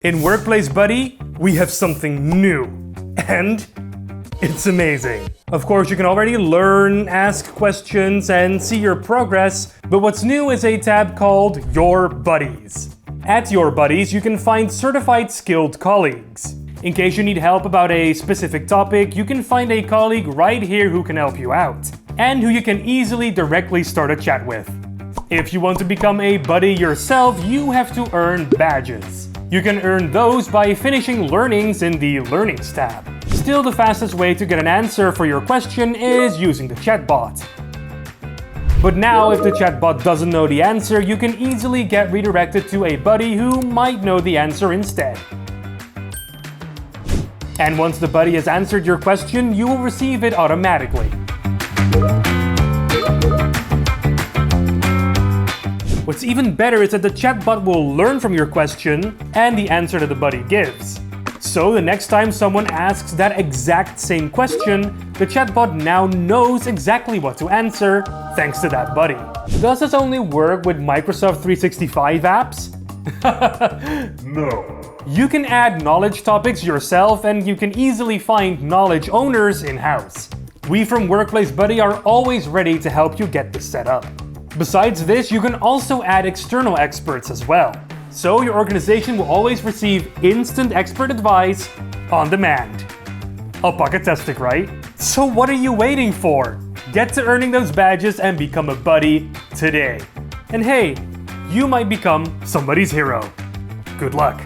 In WorkplaceBuddy, we have something new, and it's amazing. Of course, you can already learn, ask questions, and see your progress, but what's new is a tab called Your Buddies. At Your Buddies, you can find certified skilled colleagues. In case you need help about a specific topic, you can find a colleague right here who can help you out, and who you can easily directly start a chat with. If you want to become a buddy yourself, you have to earn badges. You can earn those by finishing learnings in the Learnings tab. Still, the fastest way to get an answer for your question is using the chatbot. But now, if the chatbot doesn't know the answer, you can easily get redirected to a buddy who might know the answer instead. And once the buddy has answered your question, you will receive it automatically. What's even better is that the chatbot will learn from your question and the answer that the buddy gives. So the next time someone asks that exact same question, the chatbot now knows exactly what to answer thanks to that buddy. Does this only work with Microsoft 365 apps? No. You can add knowledge topics yourself, and you can easily find knowledge owners in-house. We from WorkplaceBuddy are always ready to help you get this set up. Besides this, you can also add external experts as well. So your organization will always receive instant expert advice on demand. Apocastic, right? So what are you waiting for? Get to earning those badges and become a buddy today. And hey, you might become somebody's hero. Good luck.